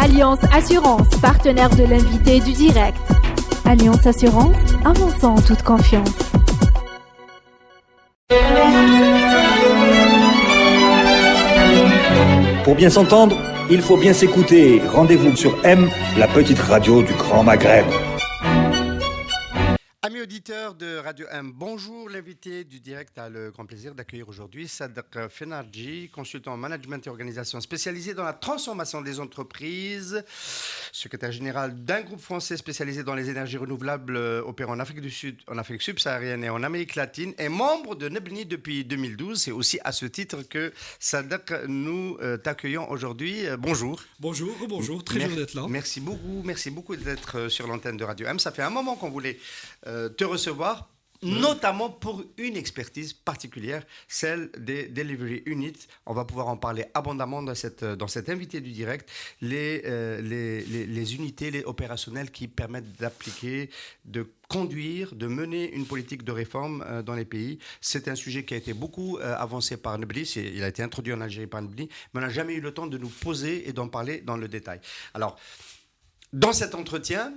Alliance Assurance, partenaire de l'invité du direct. Alliance Assurance, avançons en toute confiance. Pour bien s'entendre, il faut bien s'écouter. Rendez-vous sur M, la petite radio du Grand Maghreb. Amis auditeurs de Radio M, bonjour. L'invité du direct a le grand plaisir d'accueillir aujourd'hui Sadek Fenardji, consultant en management et organisation spécialisé dans la transformation des entreprises, secrétaire général d'un groupe français spécialisé dans les énergies renouvelables opérant en Afrique du Sud, en Afrique subsaharienne et en Amérique latine, et membre de Nebni depuis 2012. C'est aussi à ce titre que Sadek, nous t'accueillons aujourd'hui. Bonjour. Bonjour, très heureux d'être là. Merci beaucoup d'être sur l'antenne de Radio M. Ça fait un moment qu'on voulait te recevoir, notamment pour une expertise particulière, celle des Delivery Units. On va pouvoir en parler abondamment dans cette invité du direct, les unités opérationnelles qui permettent d'appliquer, de conduire, de mener une politique de réforme dans les pays. C'est un sujet qui a été beaucoup avancé par Nebni, il a été introduit en Algérie par Nebni, mais on n'a jamais eu le temps de nous poser et d'en parler dans le détail. Alors, dans cet entretien,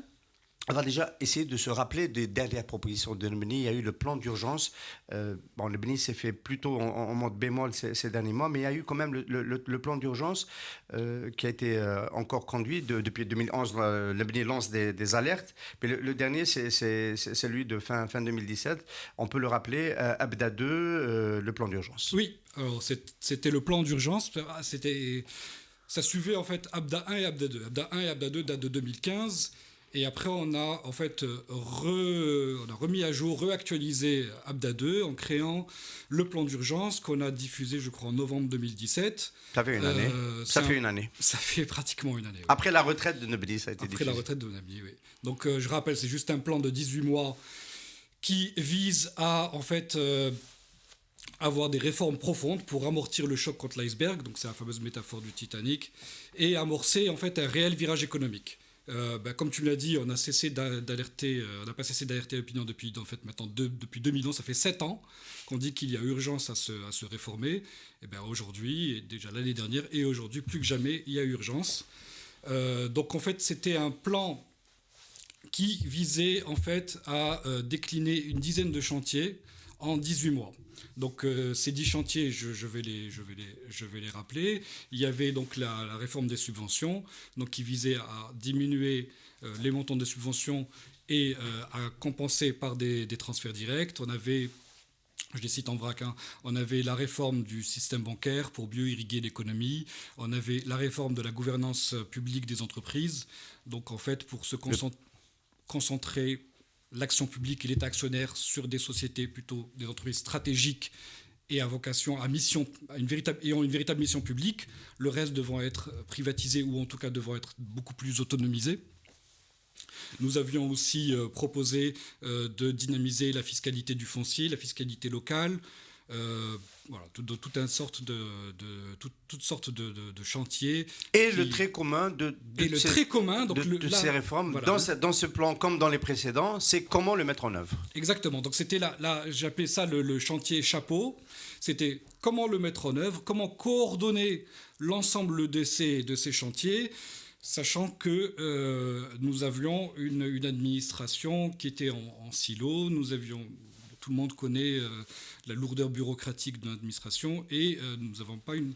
on va déjà essayer de se rappeler des dernières propositions de Nebni. Il y a eu le plan d'urgence. Nebni s'est fait plutôt en mode bémol ces derniers mois, mais il y a eu quand même le plan d'urgence qui a été encore conduit. Depuis 2011, Nebni lance des alertes. Mais le dernier, c'est celui de fin 2017. On peut le rappeler, Abda 2, le plan d'urgence. Oui, alors c'était le plan d'urgence. Ça suivait en fait Abda 1 et Abda 2. Abda 1 et Abda 2 datent de 2015. Et après, on a en fait remis à jour, réactualisé Abda 2 en créant le plan d'urgence qu'on a diffusé, je crois, en novembre 2017. Ça fait une année. Ça fait pratiquement une année. Oui. Après la retraite de Nebni, ça a été Après la retraite de Nebni, oui. Donc, je rappelle, c'est juste un plan de 18 mois qui vise à, en fait, avoir des réformes profondes pour amortir le choc contre l'iceberg. Donc, c'est la fameuse métaphore du Titanic. Et amorcer, en fait, un réel virage économique. Comme tu l'as dit, on n'a pas cessé d'alerter l'opinion depuis 2000 ans, ça fait 7 ans qu'on dit qu'il y a urgence à se réformer. Et aujourd'hui, et déjà l'année dernière, et aujourd'hui, plus que jamais, il y a urgence. Donc en fait, c'était un plan qui visait en fait à décliner une dizaine de chantiers en 18 mois. Donc ces 10 chantiers, je vais les rappeler. Il y avait donc la réforme des subventions, donc qui visait à diminuer les montants de subventions et à compenser par des transferts directs. On avait, je les cite en vrac, on avait la réforme du système bancaire pour mieux irriguer l'économie. On avait la réforme de la gouvernance publique des entreprises. Donc en fait, pour se concentrer l'action publique et l'État actionnaire sur des sociétés, plutôt des entreprises stratégiques et à vocation, ayant une véritable mission publique, le reste devant être privatisé ou en tout cas devant être beaucoup plus autonomisé. Nous avions aussi proposé de dynamiser la fiscalité du foncier, la fiscalité locale, toutes sortes de chantiers. Et le trait commun de ces réformes, voilà, dans ce plan comme dans les précédents, c'est comment le mettre en œuvre. Exactement. Donc c'était j'appelais ça le chantier chapeau. C'était comment le mettre en œuvre, comment coordonner l'ensemble de ces chantiers, sachant que nous avions une administration qui était en silo. Tout le monde connaît la lourdeur bureaucratique de l'administration et nous n'avons pas une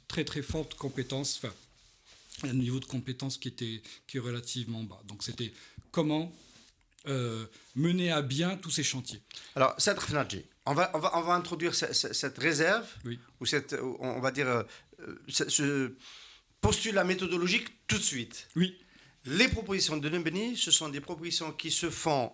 très très forte compétence, un niveau de compétence qui est relativement bas. Donc c'était comment mener à bien tous ces chantiers. Alors, Sadek Fenardji, on va introduire cette réserve, oui, ou on va dire ce postulat méthodologique tout de suite. Oui. Les propositions de Nebni, ce sont des propositions qui se font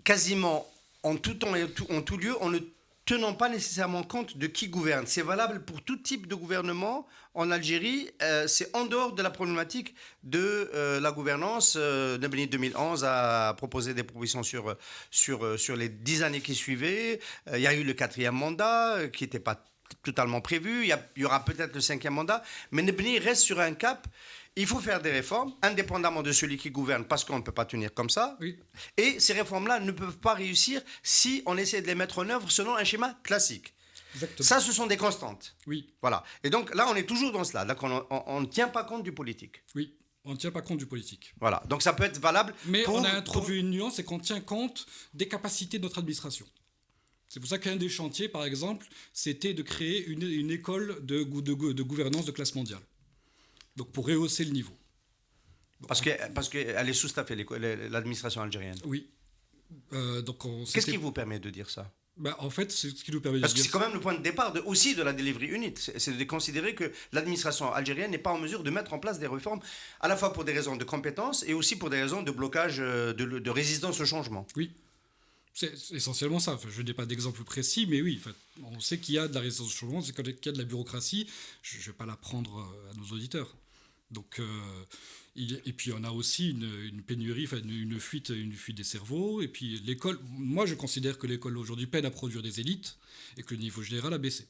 quasiment en tout temps et en tout lieu, en ne tenant pas nécessairement compte de qui gouverne. C'est valable pour tout type de gouvernement. En Algérie, c'est en dehors de la problématique de la gouvernance. Nebni 2011 a proposé des propositions sur les 10 années qui suivaient. Il y a eu le 4e mandat qui n'était pas totalement prévu. Il y aura peut-être le 5e mandat. Mais Nebni reste sur un cap. Il faut faire des réformes, indépendamment de celui qui gouverne, parce qu'on ne peut pas tenir comme ça. Oui. Et ces réformes-là ne peuvent pas réussir si on essaie de les mettre en œuvre selon un schéma classique. Exactement. Ça, ce sont des constantes. Oui, Voilà. Et donc là, on est toujours dans cela. Donc on ne tient pas compte du politique. oui. On ne tient pas compte du politique. Voilà. Donc ça peut être valable. Mais on a introduit une nuance, c'est qu'on tient compte des capacités de notre administration. C'est pour ça qu'un des chantiers, par exemple, c'était de créer une école de gouvernance de classe mondiale. Donc pour rehausser le niveau. Parce qu'elle est sous-staffée, l'administration algérienne. Oui. Qu'est-ce qui vous permet de dire ça? En fait, c'est ce qui nous permet de Parce que dire c'est quand même le point de départ aussi de la delivery unit. C'est de considérer que l'administration algérienne n'est pas en mesure de mettre en place des réformes, à la fois pour des raisons de compétences et aussi pour des raisons de blocage, de résistance au changement. Oui. C'est essentiellement ça. Enfin, je n'ai pas d'exemple précis, mais oui, on sait qu'il y a de la résistance au changement, c'est qu'il y a de la bureaucratie. Je ne vais pas l'apprendre à nos auditeurs. Donc, et puis on a aussi une pénurie, une fuite des cerveaux. Et puis l'école, moi je considère que l'école aujourd'hui peine à produire des élites et que le niveau général a baissé.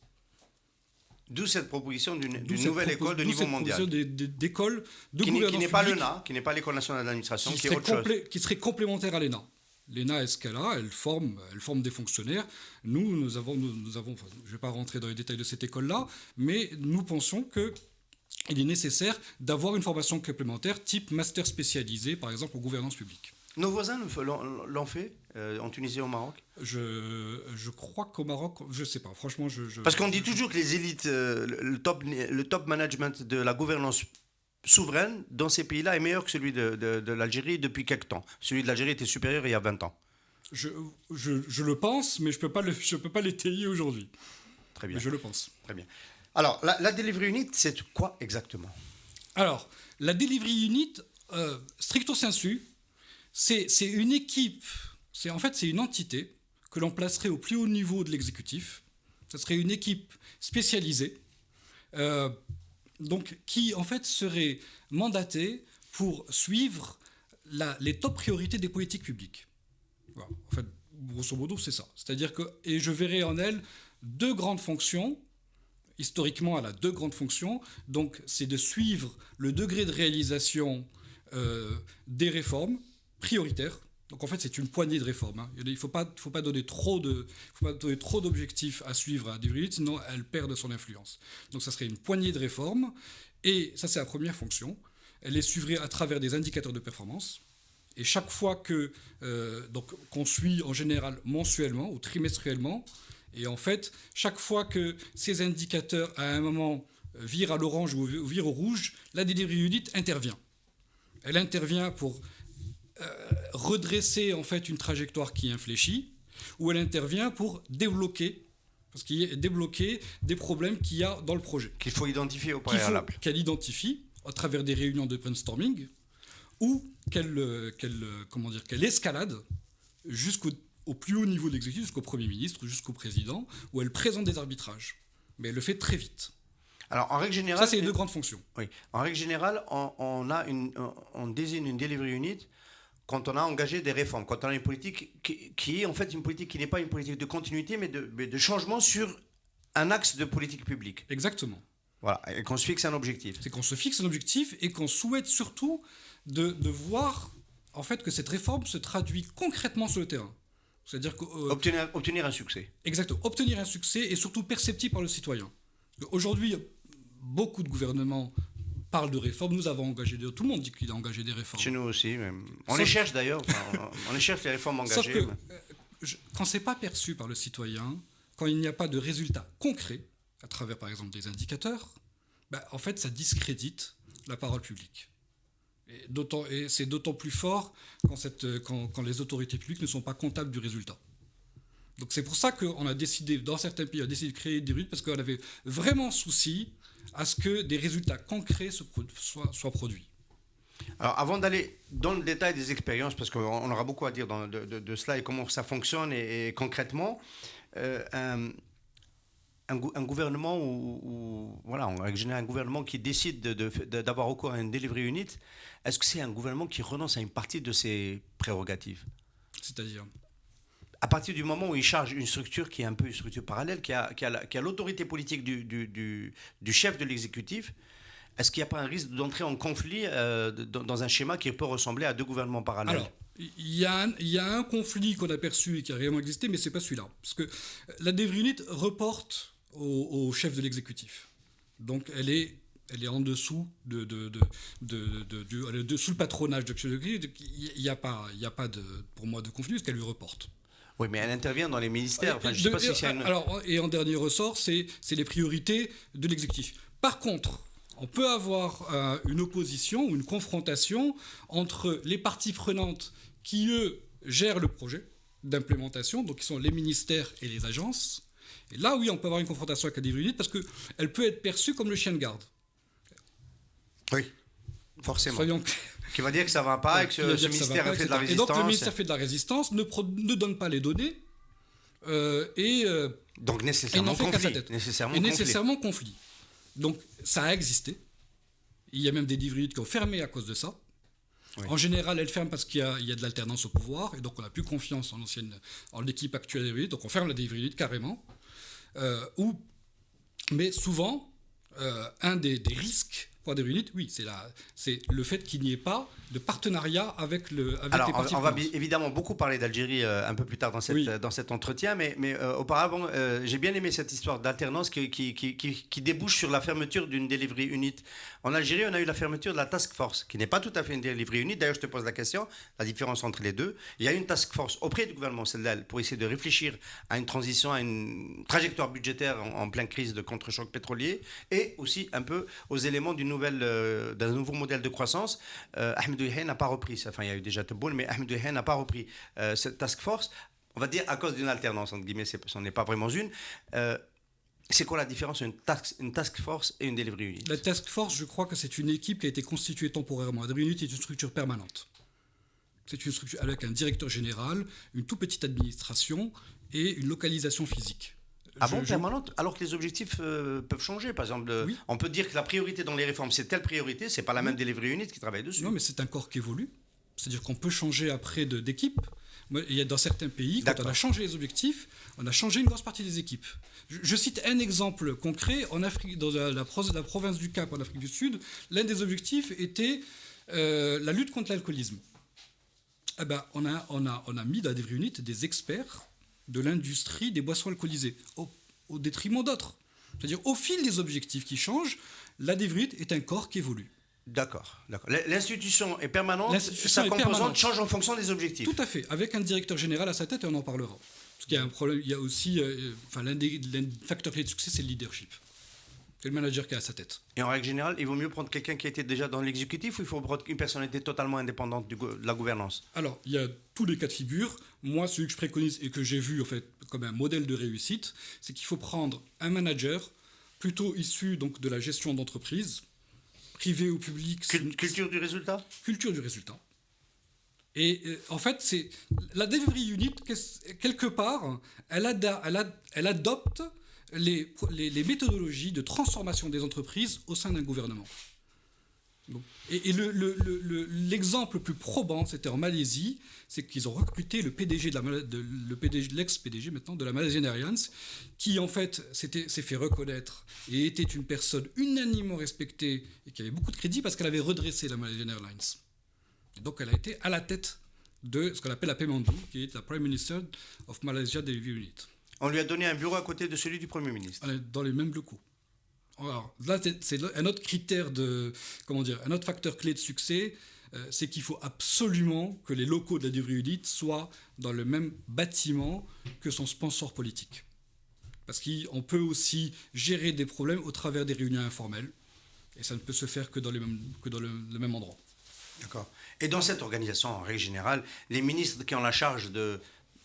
D'où cette proposition d'une nouvelle école de niveau mondial. D'école de qui gouvernance n'est pas publique, l'ENA, qui n'est pas l'école nationale d'administration, qui est autre chose. qui serait complémentaire à l'ENA. L'ENA, est-ce qu'elle a ? Elle forme des fonctionnaires. Nous avons, je ne vais pas rentrer dans les détails de cette école-là, mais nous pensons qu'il est nécessaire d'avoir une formation complémentaire type master spécialisé, par exemple, en gouvernance publique. Nos voisins l'ont fait en Tunisie et au Maroc. Je crois qu'au Maroc, je ne sais pas, franchement. Parce qu'on dit toujours que les élites, le top management de la gouvernance souveraine dans ces pays-là est meilleur que celui de l'Algérie depuis quelque temps. Celui de l'Algérie était supérieur il y a 20 ans. Je le pense, mais je ne peux pas l'étayer aujourd'hui. Très bien. Mais je le pense. Très bien. Alors, la delivery unit, c'est quoi exactement? Alors, la delivery unit, stricto sensu, c'est une équipe, c'est une entité que l'on placerait au plus haut niveau de l'exécutif. Ce serait une équipe spécialisée, donc qui en fait serait mandatée pour suivre les top priorités des politiques publiques. Voilà. En fait, grosso modo, c'est ça. C'est-à-dire que, et je verrai en elle deux grandes fonctions. Historiquement, elle a deux grandes fonctions. Donc, c'est de suivre le degré de réalisation des réformes prioritaires. Donc, en fait, c'est une poignée de réformes. Hein. Il ne faut pas donner trop d'objectifs à suivre à des sinon elle perd de son influence. Donc, ça serait une poignée de réformes. Et ça, c'est la première fonction. Elle les suivrait à travers des indicateurs de performance. Et chaque fois qu'on suit en général mensuellement ou trimestriellement, et en fait, chaque fois que ces indicateurs, à un moment, virent à l'orange ou virent au rouge, la delivery unit intervient. Elle intervient pour redresser en fait une trajectoire qui est infléchie, ou elle intervient pour débloquer des problèmes qu'il y a dans le projet. Qu'il faut identifier au préalable. Qu'elle identifie à travers des réunions de brainstorming, ou qu'elle escalade jusqu'au plus haut niveau de l'exécutif, jusqu'au Premier ministre, jusqu'au président, où elle présente des arbitrages. Mais elle le fait très vite. Alors, en règle générale... Ça, c'est les deux grandes fonctions. Oui. En règle générale, on désigne une delivery unit quand on a engagé des réformes, quand on a une politique qui est en fait une politique qui n'est pas une politique de continuité, mais de changement sur un axe de politique publique. Exactement. Voilà, et qu'on se fixe un objectif. C'est qu'on se fixe un objectif et qu'on souhaite surtout de voir en fait que cette réforme se traduit concrètement sur le terrain. C'est-à-dire que, obtenir un succès. Exactement. Obtenir un succès et surtout perceptible par le citoyen. Aujourd'hui, beaucoup de gouvernements parlent de réformes. Nous avons engagé tout le monde dit qu'il a engagé des réformes. Chez nous aussi, même. On les cherche d'ailleurs. On les cherche les réformes engagées. Sauf que quand c'est pas perçu par le citoyen, quand il n'y a pas de résultats concrets à travers par exemple des indicateurs, en fait ça discrédite la parole publique. Et c'est d'autant plus fort quand les autorités publiques ne sont pas comptables du résultat. Donc c'est pour ça qu'on a décidé, dans certains pays, de créer des rues, parce qu'on avait vraiment souci à ce que des résultats concrets soient produits. Alors avant d'aller dans le détail des expériences, parce qu'on aura beaucoup à dire de cela et comment ça fonctionne et concrètement, un gouvernement en règle générale, un gouvernement qui décide d'avoir recours à une delivery unit, est-ce que c'est un gouvernement qui renonce à une partie de ses prérogatives? C'est-à-dire à partir du moment où il charge une structure qui est un peu une structure parallèle, qui a l'autorité politique du chef de l'exécutif, est-ce qu'il n'y a pas un risque d'entrer en conflit dans un schéma qui peut ressembler à deux gouvernements parallèles? Alors, il y a un conflit qu'on a perçu et qui a réellement existé, mais ce n'est pas celui-là. Parce que la delivery unit reporte au chef de l'exécutif. Donc elle est en dessous sous le patronage de l'exécutif. Il n'y a pas pour moi de conflit, parce qu'elle lui reporte. Oui, mais elle intervient dans les ministères. Enfin, je sais pas si c'est alors, et en dernier ressort, c'est les priorités de l'exécutif. Par contre, on peut avoir une opposition ou une confrontation entre les parties prenantes qui, eux, gèrent le projet d'implémentation, donc qui sont les ministères et les agences. Et là, oui, on peut avoir une confrontation avec la delivery unit parce qu'elle peut être perçue comme le chien de garde. Oui, forcément. Soyons clairs. Qui va dire que ça ne va pas et que ce ministère a fait de la résistance. Et donc le ministère fait de la résistance, ne donne pas les données donc nécessairement conflit. Nécessairement conflit. Donc ça a existé. Il y a même des delivery units qui ont fermé à cause de ça. Oui. En général, elles ferment parce qu'il y a de l'alternance au pouvoir et donc on n'a plus confiance en l'équipe actuelle des delivery units, donc on ferme la delivery unit carrément. Mais souvent, un des risques pour des unités, oui, c'est le fait qu'il n'y ait pas de partenariat avec les parties. On va évidemment beaucoup parler d'Algérie un peu plus tard dans cet entretien, mais auparavant, j'ai bien aimé cette histoire d'alternance qui débouche sur la fermeture d'une delivery unit. En Algérie, on a eu la fermeture de la task force, qui n'est pas tout à fait une delivery unit. D'ailleurs, je te pose la question, la différence entre les deux. Il y a une task force auprès du gouvernement, celle-là, pour essayer de réfléchir à une transition, à une trajectoire budgétaire en pleine crise de contre-choc pétrolier, et aussi un peu aux éléments d'un nouveau modèle de croissance. Ahmed Ouihen n'a pas repris ça. Enfin, il y a eu déjà Tebboune, mais Ahmed Ouihen n'a pas repris cette task force. On va dire à cause d'une alternance, entre guillemets, ce n'est pas vraiment une. C'est quoi la différence entre une task force et une delivery unit? La task force, je crois que c'est une équipe qui a été constituée temporairement. La delivery unit est une structure permanente. C'est une structure avec un directeur général, une toute petite administration et une localisation physique. Permanente, alors que les objectifs peuvent changer. Par exemple, oui. On peut dire que la priorité dans les réformes, c'est telle priorité, c'est pas la même delivery unit qui travaille dessus. Non, mais c'est un corps qui évolue. C'est-à-dire qu'on peut changer après d'équipe. Il y a dans certains pays, quand on a changé les objectifs, on a changé une grosse partie des équipes. Je cite un exemple concret. En Afrique, dans la province du Cap, en Afrique du Sud, l'un des objectifs était la lutte contre l'alcoolisme. Eh ben, on a mis dans la delivery unit des experts de l'industrie des boissons alcoolisées, au détriment d'autres. C'est-à-dire, au fil des objectifs qui changent, la delivery unit est un corps qui évolue. D'accord. L'institution est permanente, sa composante change en fonction des objectifs. Tout à fait, avec un directeur général à sa tête, et on en parlera. Parce qu'il y a un problème, il y a aussi, l'un des facteurs clés de succès, c'est le leadership. C'est le manager qui est à sa tête. Et en règle générale, il vaut mieux prendre quelqu'un qui était déjà dans l'exécutif ou il faut prendre une personnalité totalement indépendante de la gouvernance? Alors, il y a tous les cas de figure. Moi, celui que je préconise et que j'ai vu en fait comme un modèle de réussite, c'est qu'il faut prendre un manager plutôt issu donc, de la gestion d'entreprise, privé ou public. Culture du résultat? Culture du résultat. Et en fait, c'est la delivery unit, quelque part, elle adopte les méthodologies de transformation des entreprises au sein d'un gouvernement. Et l'exemple le plus probant, c'était en Malaisie, c'est qu'ils ont recruté le PDG l'ex-PDG maintenant de la Malaysian Airlines, qui en fait s'est fait reconnaître et était une personne unanimement respectée et qui avait beaucoup de crédit parce qu'elle avait redressé la Malaysian Airlines. Et donc elle a été à la tête de ce qu'on appelle la Pemandu, qui est la Prime Minister of Malaysia Delivery Unit. On lui a donné un bureau à côté de celui du Premier ministre. Dans les mêmes locaux. Alors là, c'est un autre critère un autre facteur clé de succès, c'est qu'il faut absolument que les locaux de la delivery unit soient dans le même bâtiment que son sponsor politique. Parce qu'on peut aussi gérer des problèmes au travers des réunions informelles, et ça ne peut se faire que dans le même endroit. D'accord. Et dans cette organisation, en règle générale, les ministres qui ont la charge de...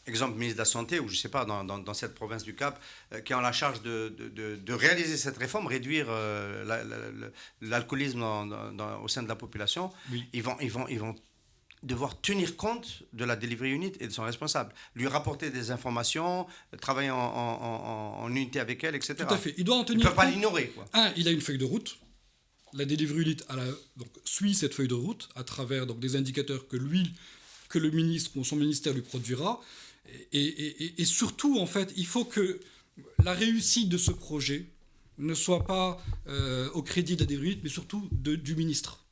Exemple, ministre de la Santé, ou je ne sais pas, dans cette province du Cap, qui ont la charge de réaliser cette réforme, réduire l'alcoolisme au sein de la population, oui. Ils vont devoir tenir compte de la delivery unit et de son responsable, lui rapporter des informations, travailler en unité avec elle, etc. Tout à fait. Il doit en tenir compte. Il ne peut pas l'ignorer. Il a une feuille de route. La delivery unit suit cette feuille de route à travers des indicateurs que le ministre ou son ministère lui produira. Et surtout, en fait, il faut que la réussite de ce projet ne soit pas au crédit de la delivery unit, mais surtout du ministre.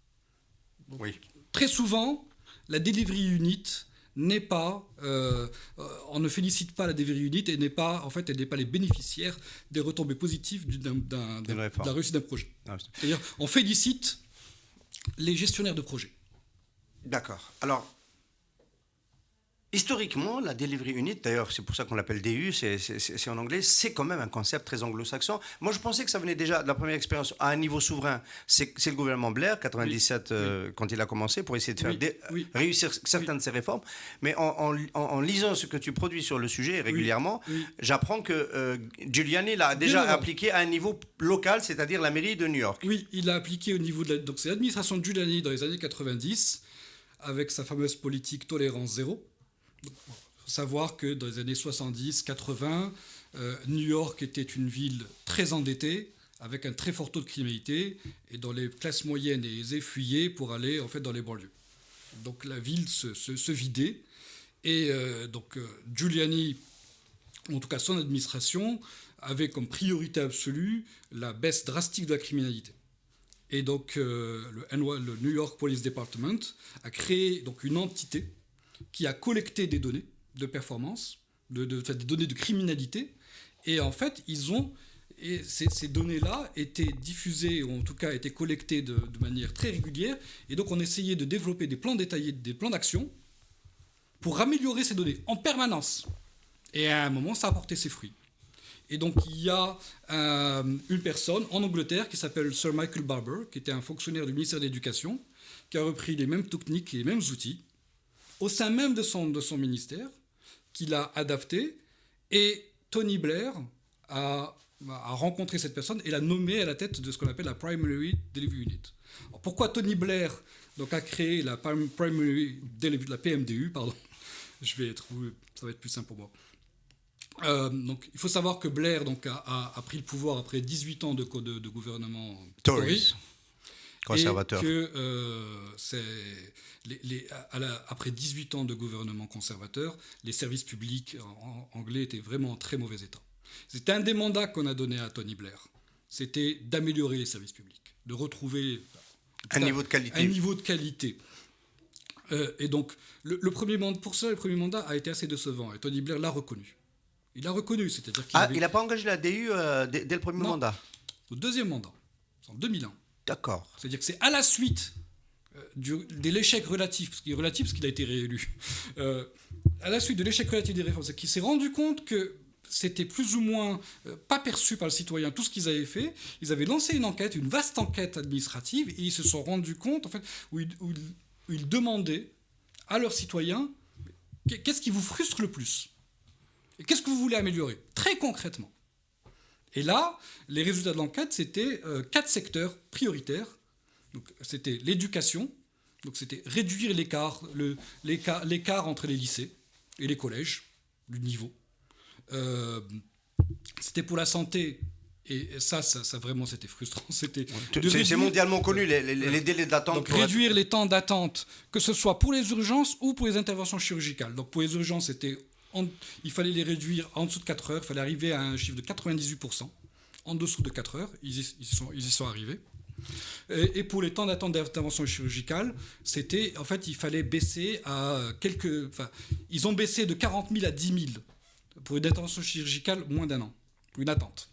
Donc, oui. Très souvent, la delivery unit n'est pas, on ne félicite pas la Delivery Unit et elle n'est pas les bénéficiaires des retombées positives de la réussite d'un projet. C'est-à-dire, on félicite les gestionnaires de projets. D'accord. Alors, historiquement, la Delivery Unit, d'ailleurs, c'est pour ça qu'on l'appelle DU, c'est en anglais, c'est quand même un concept très anglo-saxon. Moi, je pensais que ça venait déjà de la première expérience à un niveau souverain. C'est le gouvernement Blair, 97, quand il a commencé, pour essayer de faire réussir certaines de ses réformes. Mais en lisant ce que tu produis sur le sujet régulièrement, j'apprends que Giuliani l'a déjà appliqué à un niveau local, c'est-à-dire la mairie de New York. Oui, il l'a appliqué au niveau de donc c'est l'administration de Giuliani dans les années 90, avec sa fameuse politique tolérance zéro. Il faut savoir que dans les années 70-80, New York était une ville très endettée, avec un très fort taux de criminalité, et dont les classes moyennes et aisées fuyaient pour aller en fait, dans les banlieues. Donc la ville se vidait, et Giuliani, en tout cas son administration, avait comme priorité absolue la baisse drastique de la criminalité. Et donc le New York Police Department a créé donc, une entité qui a collecté des données de performance, des données de criminalité, et en fait, ces données-là étaient diffusées, ou en tout cas étaient collectées de manière très régulière, et donc on essayait de développer des plans détaillés, des plans d'action, pour améliorer ces données en permanence. Et à un moment, ça a porté ses fruits. Et donc, il y a une personne en Angleterre qui s'appelle Sir Michael Barber, qui était un fonctionnaire du ministère de l'Éducation, qui a repris les mêmes techniques et les mêmes outils, au sein même de son ministère, qu'il a adapté, et Tony Blair a rencontré cette personne et l'a nommé à la tête de ce qu'on appelle la Primary Delivery Unit. Alors pourquoi Tony Blair donc, a créé la Primary Delivery, la PMDU, pardon. Ça va être plus simple pour moi. Donc, il faut savoir que Blair donc, a pris le pouvoir après 18 ans de gouvernement Tory. Conservateur. Et que après 18 ans de gouvernement conservateur, les services publics anglais étaient vraiment en très mauvais état. C'était un des mandats qu'on a donné à Tony Blair. C'était d'améliorer les services publics, de retrouver un niveau de qualité. Et donc, le premier mandat a été assez décevant. Et Tony Blair l'a reconnu. Il l'a reconnu, c'est-à-dire qu'il il n'a pas engagé la DU dès le premier mandat. Au deuxième mandat, en 2001. D'accord. C'est-à-dire que c'est à la suite de l'échec relatif, parce qu'il a été réélu, à la suite de l'échec relatif des réformes, c'est qu'il s'est rendu compte que c'était plus ou moins pas perçu par le citoyen tout ce qu'ils avaient fait. Ils avaient lancé une vaste enquête administrative, et ils se sont rendus compte, en fait, où ils demandaient à leurs citoyens qu'est-ce qui vous frustre le plus et qu'est-ce que vous voulez améliorer, très concrètement. Et là, les résultats de l'enquête, c'était 4 secteurs prioritaires. Donc, c'était l'éducation, donc c'était réduire l'écart entre les lycées et les collèges, du niveau. C'était pour la santé, et ça vraiment, c'était frustrant. C'est mondialement connu, les délais d'attente. Donc, réduire les temps d'attente, que ce soit pour les urgences ou pour les interventions chirurgicales. Donc, pour les urgences, il fallait les réduire en dessous de 4 heures. Il fallait arriver à un chiffre de 98%. En dessous de 4 heures, ils y sont arrivés. Et pour les temps d'attente d'intervention chirurgicale, il fallait baisser à ils ont baissé de 40 000 à 10 000 pour une intervention chirurgicale moins d'1 an, pour une attente.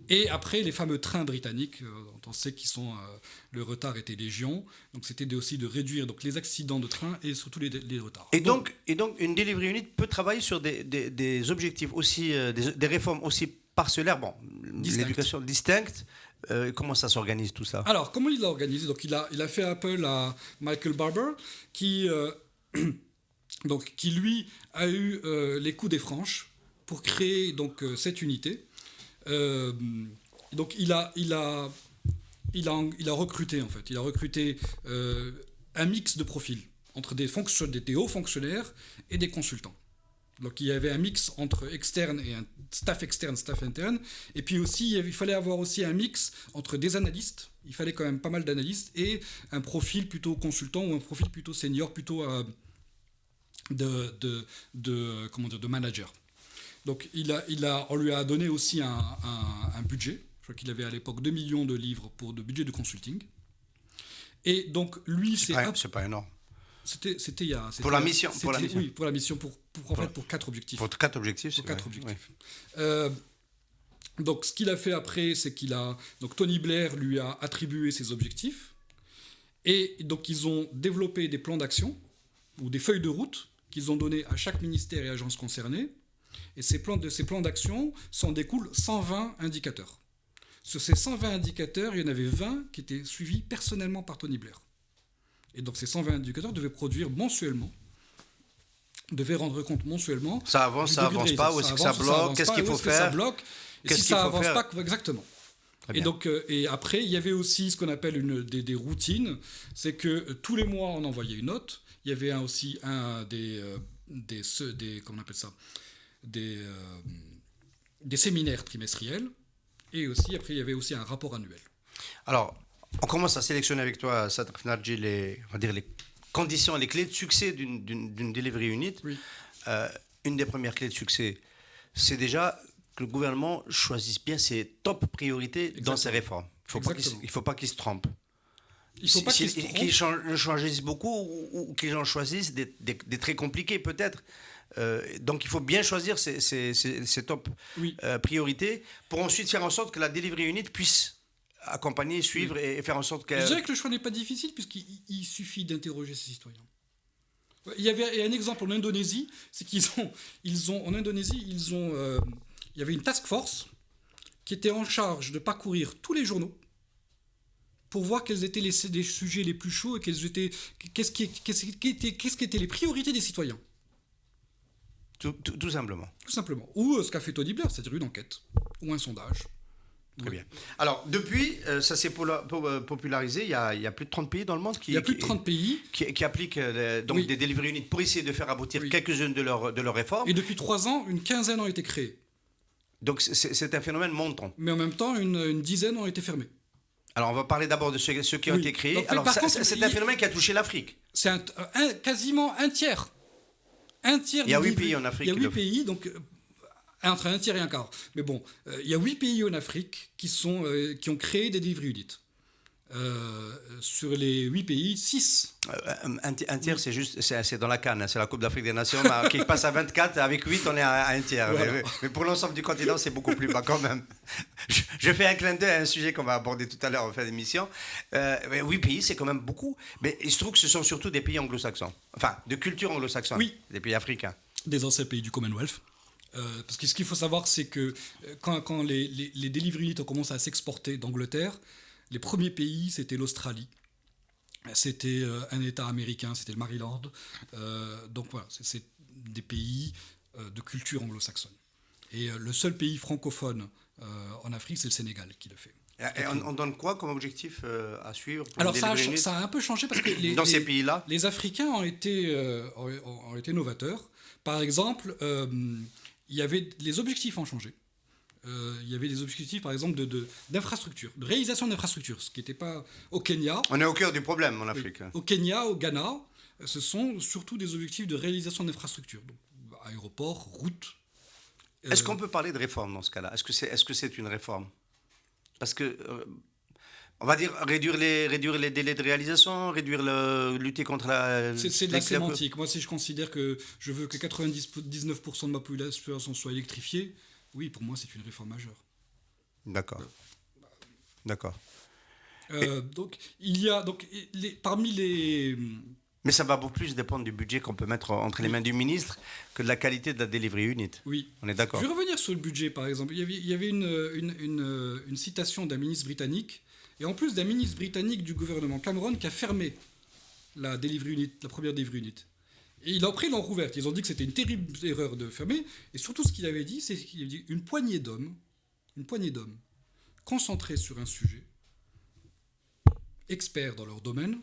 Et après, les fameux trains britanniques, dont on sait le retard était légion, donc c'était aussi de réduire donc, les accidents de train et surtout les retards. Et donc, une delivery unit peut travailler sur des objectifs aussi, des réformes aussi parcellaires, l'éducation distincte. Comment ça s'organise tout ça ? Alors, comment il l'a organisé ? Donc, il a fait appel à Michael Barber, qui lui a eu les coups des franches pour créer donc cette unité. Donc, il a recruté en fait. Il a recruté un mix de profils entre des hauts fonctionnaires et des consultants. Donc il y avait un mix entre externe et un staff externe, staff interne. Et puis aussi, il fallait avoir aussi un mix entre des analystes. Il fallait quand même pas mal d'analystes et un profil plutôt consultant ou un profil plutôt senior, plutôt de manager. Donc on lui a donné aussi un budget. Je crois qu'il avait à l'époque 2 millions de livres de budget de consulting. Et donc lui, c'est pas énorme. C'était il y a... Pour la mission. Oui, pour la mission, pour 4 objectifs. Pour 4 objectifs. Pour 4 objectifs. Ouais. Donc, ce qu'il a fait après, c'est donc Tony Blair lui a attribué ses objectifs. Et donc, ils ont développé des plans d'action ou des feuilles de route qu'ils ont données à chaque ministère et agence concernée. Et de ces plans d'action s'en découlent 120 indicateurs. Sur ces 120 indicateurs, il y en avait 20 qui étaient suivis personnellement par Tony Blair. Et donc, ces 120 indicateurs devaient produire mensuellement, devaient rendre compte mensuellement. Ça avance, ça avance pas, où est-ce que ça bloque, qu'est-ce qu'il faut faire, ça bloque, et si ça avance pas, exactement. Et donc, et après, il y avait aussi ce qu'on appelle des routines, c'est que tous les mois, on envoyait une note. Il y avait aussi comment on appelle ça, des séminaires trimestriels, et aussi après, il y avait aussi un rapport annuel. Alors, on commence à sélectionner avec toi, Sadr Fnadji, les conditions, les clés de succès d'une delivery unit. Oui. Une des premières clés de succès, c'est déjà que le gouvernement choisisse bien ses top priorités dans ses réformes. Il ne faut pas qu'il se trompe. Il faut pas qu'ils choisissent beaucoup ou qu'ils en choisissent des très compliqués peut-être. Donc il faut bien choisir ces top priorités pour ensuite faire en sorte que la delivery unit puisse accompagner, suivre et faire en sorte que... Je dirais que le choix n'est pas difficile puisqu'il suffit d'interroger ses citoyens. Il y avait un exemple en Indonésie, c'est qu'il y avait une task force qui était en charge de parcourir tous les journaux pour voir quels étaient les sujets les plus chauds et qu'est-ce qui étaient les priorités des citoyens. Tout simplement. Tout simplement. Ou ce qu'a fait Tony Blair, c'est-à-dire une enquête ou un sondage. Très bien. Alors, depuis, ça s'est popularisé. Il y a plus de 30 pays dans le monde qui appliquent des delivery units pour essayer de faire aboutir quelques-unes de leurs réformes. Et depuis 3 ans, une quinzaine ont été créées. Donc, c'est un phénomène montant. Mais en même temps, une dizaine ont été fermées. Alors, on va parler d'abord de ceux qui ont été créés. Donc, alors, c'est un phénomène qui a touché l'Afrique. C'est quasiment un tiers. Il y a 8 pays en Afrique. Il y a 8 pays, donc entre un tiers et un quart. Mais bon, il y a 8 pays en Afrique qui ont créé des delivery units. Sur les 8 pays, 6. Un tiers, c'est dans la CAN, c'est la Coupe d'Afrique des Nations, qui passe à 24. Avec 8, on est à un tiers. Voilà. Mais pour l'ensemble du continent, c'est beaucoup plus bas quand même. Je fais un clin d'œil à un sujet qu'on va aborder tout à l'heure en fin d'émission. 8 pays, c'est quand même beaucoup. Mais il se trouve que ce sont surtout des pays anglo-saxons. Enfin, de culture anglo-saxonne. Oui. Des pays africains. Des anciens pays du Commonwealth. Parce que ce qu'il faut savoir, c'est que quand les delivery units ont commencé à s'exporter d'Angleterre, les premiers pays, c'était l'Australie, c'était un État américain, c'était le Maryland. Donc voilà, c'est des pays de culture anglo-saxonne. Et le seul pays francophone en Afrique, c'est le Sénégal qui le fait. Et on donne quoi comme objectif à suivre pour Alors ça a un peu changé parce que dans ces pays-là, les Africains ont été novateurs. Par exemple, les objectifs ont changé. Il y avait des objectifs, par exemple, d'infrastructure, de réalisation d'infrastructures, ce qui n'était pas au Kenya. On est au cœur du problème en Afrique. Oui. Au Kenya, au Ghana, ce sont surtout des objectifs de réalisation d'infrastructures. Donc, aéroports, routes. Est-ce qu'on peut parler de réforme dans ce cas-là ? Est-ce que c'est une réforme ? Parce que, on va dire, réduire les délais de réalisation, lutter contre la... C'est de la sémantique. Moi, si je considère que je veux que 99% de ma population soit électrifiée, oui, pour moi, c'est une réforme majeure. D'accord. D'accord. Donc, il y a parmi les... Mais ça va beaucoup plus dépendre du budget qu'on peut mettre entre les mains du ministre que de la qualité de la delivery unit. Oui. On est d'accord. Je vais revenir sur le budget, par exemple. Il y avait une citation d'un ministre britannique, et en plus d'un ministre britannique du gouvernement Cameron qui a fermé la delivery unit, la première delivery unit. Et après, ils l'ont rouverte. Ils ont dit que c'était une terrible erreur de fermer. Et surtout, ce qu'il avait dit, c'est qu'il avait dit une poignée d'hommes concentrés sur un sujet, experts dans leur domaine,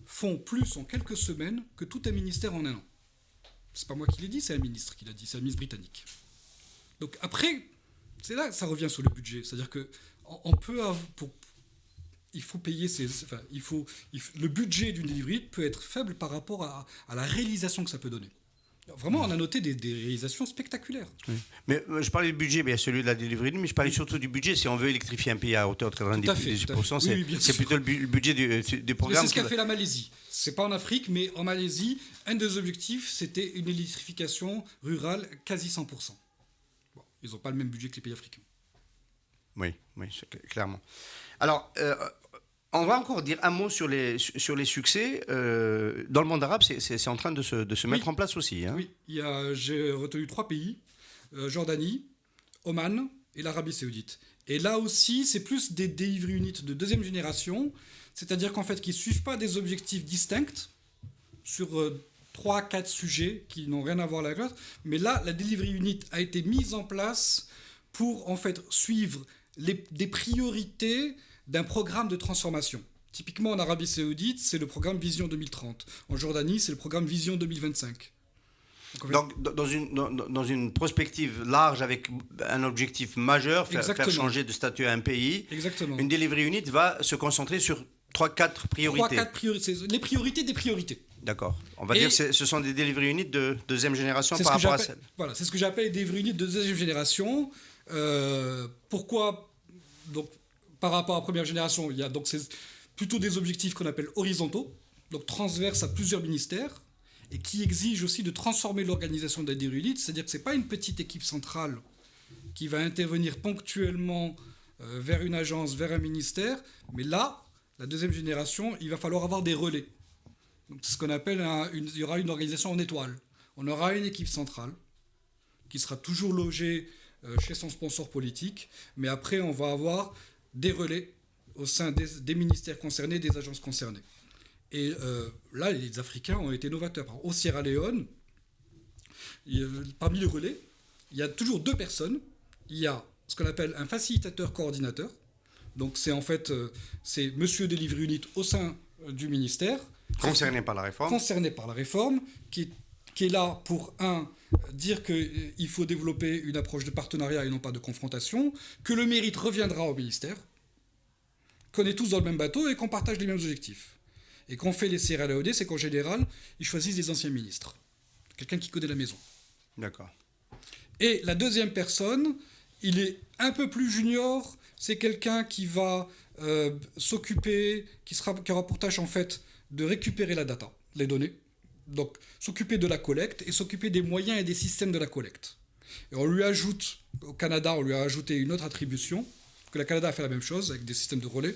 font plus en quelques semaines que tout un ministère en un an. C'est pas moi qui l'ai dit, c'est un ministre qui l'a dit, c'est un ministre britannique. Donc après, c'est là que ça revient sur le budget. C'est-à-dire que on peut il faut payer le budget d'une delivery peut être faible par rapport à la réalisation que ça peut donner. Vraiment, on a noté des réalisations spectaculaires. Oui. Mais je parlais du budget, mais il y a celui de la delivery, mais je parlais surtout du budget. Si on veut électrifier un pays à hauteur de 98%, c'est plutôt le budget du programme. C'est ce qu'a fait la Malaisie. C'est pas en Afrique, mais en Malaisie, un des objectifs, c'était une électrification rurale quasi 100%. Bon, ils n'ont pas le même budget que les pays africains. Oui, clairement. Alors, on va encore dire un mot sur les succès. Dans le monde arabe, c'est en train de se mettre en place aussi. Hein. Oui, j'ai retenu 3 pays, Jordanie, Oman et l'Arabie Saoudite. Et là aussi, c'est plus des delivery units de deuxième génération, c'est-à-dire qu'en fait, qu'ils ne suivent pas des objectifs distincts sur 3-4 sujets qui n'ont rien à voir l'un avec l'autre. Mais là, la delivery unit a été mise en place pour en fait suivre des priorités d'un programme de transformation. Typiquement en Arabie Saoudite, c'est le programme Vision 2030. En Jordanie, c'est le programme Vision 2025. Donc dans une prospective large avec un objectif majeur, faire changer de statut à un pays, exactement. Une delivery unit va se concentrer sur 3-4 priorités. 3-4 priorités. Les priorités des priorités. D'accord. On va dire que ce sont des delivery units de deuxième génération par rapport à celle. Voilà, c'est ce que j'appelle les delivery units de deuxième génération. Pourquoi donc, par rapport à la première génération, il y a donc c'est plutôt des objectifs qu'on appelle horizontaux, donc transverses à plusieurs ministères, et qui exigent aussi de transformer l'organisation de la delivery unit, c'est-à-dire que ce n'est pas une petite équipe centrale qui va intervenir ponctuellement vers une agence, vers un ministère, mais là, la deuxième génération, il va falloir avoir des relais. Donc, c'est ce qu'on appelle il y aura une organisation en étoile. On aura une équipe centrale qui sera toujours logée chez son sponsor politique, mais après, on va avoir des relais au sein des ministères concernés, des agences concernées. Et là, les Africains ont été novateurs. Au Sierra Leone, parmi les relais, il y a toujours 2 personnes. Il y a ce qu'on appelle un facilitateur coordinateur. Donc, c'est en fait c'est Monsieur Delivery Unit au sein du ministère. Concerné par la réforme. Qui est là pour, dire qu'il faut développer une approche de partenariat et non pas de confrontation, que le mérite reviendra au ministère, qu'on est tous dans le même bateau et qu'on partage les mêmes objectifs. Et qu'on fait les Sierra Leone, c'est qu'en général, ils choisissent des anciens ministres. Quelqu'un qui connaît la maison. D'accord. Et la deuxième personne, il est un peu plus junior, c'est quelqu'un qui va s'occuper, qui aura pour tâche en fait de récupérer la data, les données, donc s'occuper de la collecte et s'occuper des moyens et des systèmes de la collecte. Et on lui ajoute, au Canada, on lui a ajouté une autre attribution, que le Canada a fait la même chose avec des systèmes de relais,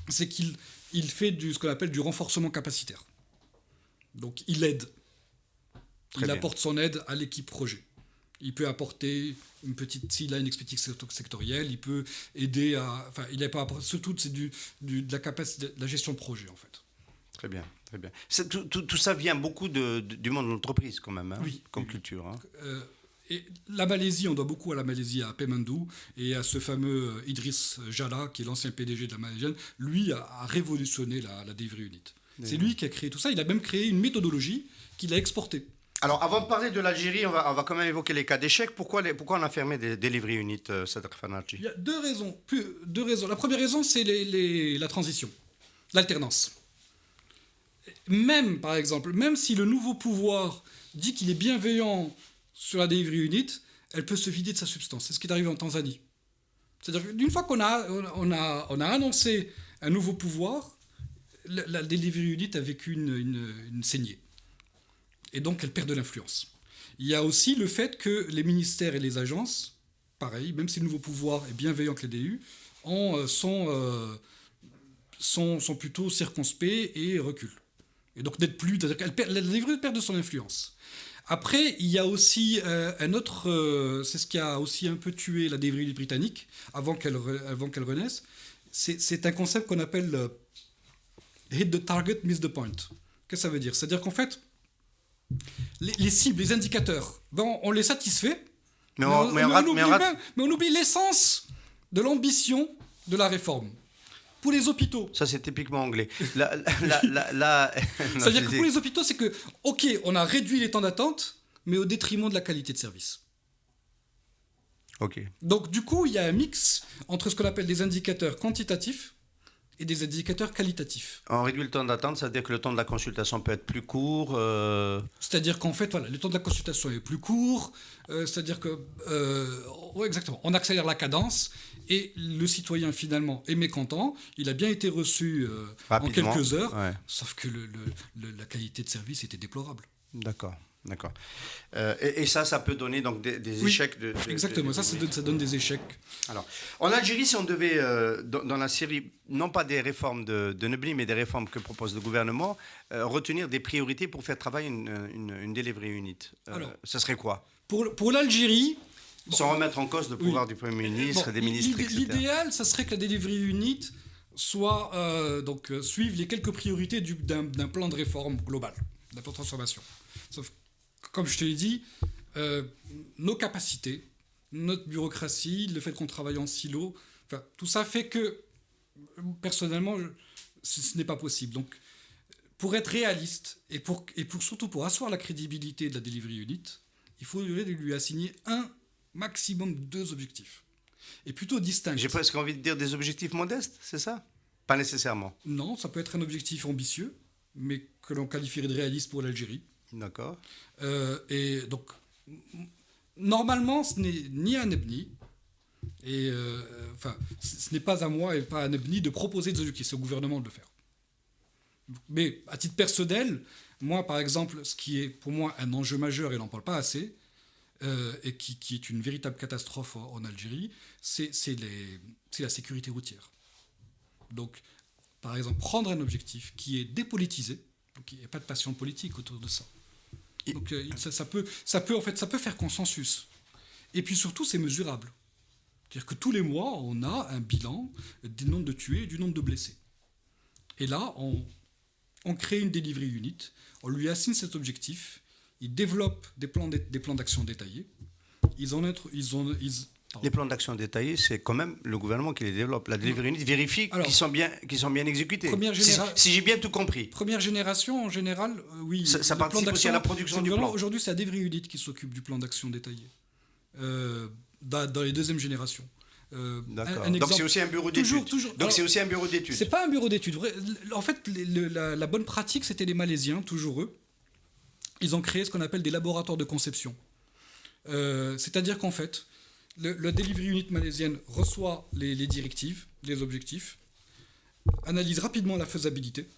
c'est qu'il fait ce qu'on appelle du renforcement capacitaire. Donc il aide. Il apporte son aide à l'équipe projet. Il peut apporter s'il a une expertise sectorielle, il peut aider à... Enfin, il n'est pas... Surtout, c'est de la capacité, de la gestion de projet, en fait. Très bien. Tout ça vient beaucoup du monde de l'entreprise, quand même, comme culture. Hein. Et la Malaisie, on doit beaucoup à la Malaisie, à Pemandu, et à ce fameux Idriss Jala, qui est l'ancien PDG de la Malaysienne. Lui a révolutionné la delivery unit. C'est lui qui a créé tout ça. Il a même créé une méthodologie qu'il a exportée. Alors, avant de parler de l'Algérie, on va quand même évoquer les cas d'échec. Pourquoi on a fermé des delivery units, Sadr Fanarji ? Il y a deux raisons. La première raison, c'est la transition, l'alternance. Par exemple, même si le nouveau pouvoir dit qu'il est bienveillant sur la delivery unit, elle peut se vider de sa substance. C'est ce qui est arrivé en Tanzanie. C'est-à-dire qu'une fois qu'on a annoncé un nouveau pouvoir, la delivery unit a vécu une saignée. Et donc, elle perd de l'influence. Il y a aussi le fait que les ministères et les agences, pareil, même si le nouveau pouvoir est bienveillant que les DU, sont plutôt circonspects et reculent. Et donc, la delivery unit perd de son influence. Après, il y a aussi un autre... c'est ce qui a aussi un peu tué la delivery unit britannique, avant qu'elle renaisse. C'est un concept qu'on appelle hit the target, miss the point. Qu'est-ce que ça veut dire ? C'est-à-dire qu'en fait, les cibles, les indicateurs, on les satisfait, mais on oublie l'essence de l'ambition de la réforme. Pour les hôpitaux... Ça, c'est typiquement anglais. C'est-à-dire que pour les hôpitaux, c'est que, OK, on a réduit les temps d'attente, mais au détriment de la qualité de service. OK. Donc, du coup, il y a un mix entre ce qu'on appelle des indicateurs quantitatifs, et des indicateurs qualitatifs. On réduit le temps d'attente, c'est-à-dire que le temps de la consultation peut être plus court. C'est-à-dire qu'en fait, voilà, le temps de la consultation est plus court, c'est-à-dire que, ouais, exactement, on accélère la cadence et le citoyen finalement est mécontent, il a bien été reçu en quelques heures, ouais. Sauf que la qualité de service était déplorable. D'accord. Et ça peut donner donc des échecs. Exactement, ça donne des échecs. Alors, en Algérie, si on devait, dans la série, non pas des réformes de Nebni, mais des réformes que propose le gouvernement, retenir des priorités pour faire travailler une delivery unit, ça serait quoi? Pour l'Algérie... Sans remettre en cause le pouvoir du Premier ministre, des ministres, etc. L'idéal, ça serait que la delivery unit suive les quelques priorités d'un plan de réforme global, d'un plan de transformation. Sauf comme je te l'ai dit, nos capacités, notre bureaucratie, le fait qu'on travaille en silo, tout ça fait que, personnellement, ce n'est pas possible. Donc, pour être réaliste et surtout pour asseoir la crédibilité de la delivery unit, il faudrait lui assigner maximum 2 objectifs. Et plutôt distincts. J'ai presque envie de dire des objectifs modestes, c'est ça? Pas nécessairement. Non, ça peut être un objectif ambitieux, mais que l'on qualifierait de réaliste pour l'Algérie. D'accord. Et donc, normalement, ce n'est ni à Nebni, ce n'est pas à moi et pas à Nebni de proposer des objectifs, c'est au gouvernement de le faire. Mais à titre personnel, moi, par exemple, ce qui est pour moi un enjeu majeur, et on n'en parle pas assez, et qui est une véritable catastrophe en Algérie, c'est la sécurité routière. Donc, par exemple, prendre un objectif qui est dépolitisé, donc il n'y a pas de passion politique autour de ça. Donc ça peut faire consensus. Et puis surtout, c'est mesurable. C'est-à-dire que tous les mois, on a un bilan du nombre de tués et du nombre de blessés. Et là, on crée une delivery unit, on lui assigne cet objectif, ils développent des plans d'action détaillés. Les plans d'action détaillés, c'est quand même le gouvernement qui les développe. La delivery unit vérifie qu'ils sont bien exécutés. Si j'ai bien tout compris. Première génération, en général, oui. Ça participe aussi à la production du plan. Aujourd'hui, c'est la delivery unit qui s'occupe du plan d'action détaillé. Dans les deuxièmes générations. D'accord. Donc c'est aussi un bureau d'études. Donc c'est aussi un bureau d'études. C'est pas un bureau d'études. En fait, la bonne pratique, c'était les Malaisiens, toujours eux. Ils ont créé ce qu'on appelle des laboratoires de conception. C'est-à-dire qu'en fait, la delivery unit malaisienne reçoit les directives, les objectifs, analyse rapidement la faisabilité,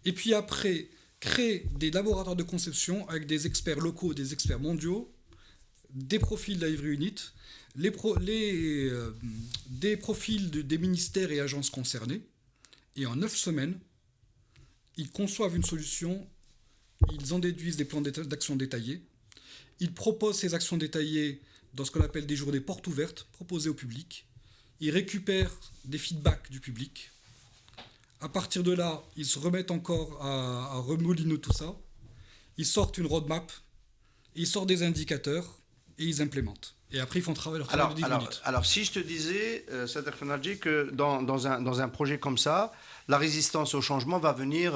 et puis après, crée des laboratoires de conception avec des experts locaux, des experts mondiaux, des profils de la delivery unit, des profils des ministères et agences concernés, et en 9 semaines, ils conçoivent une solution, ils en déduisent des plans d'action détaillés, ils proposent ces actions détaillées dans ce qu'on appelle des journées portes ouvertes, proposées au public. Ils récupèrent des feedbacks du public. À partir de là, ils se remettent encore à remouliner tout ça. Ils sortent une roadmap, ils sortent des indicateurs et ils implémentent. Et après, ils font travailler leur travail de 10 minutes. Alors, si je te disais, Sader Fenadji, que dans un projet comme ça, la résistance au changement va venir,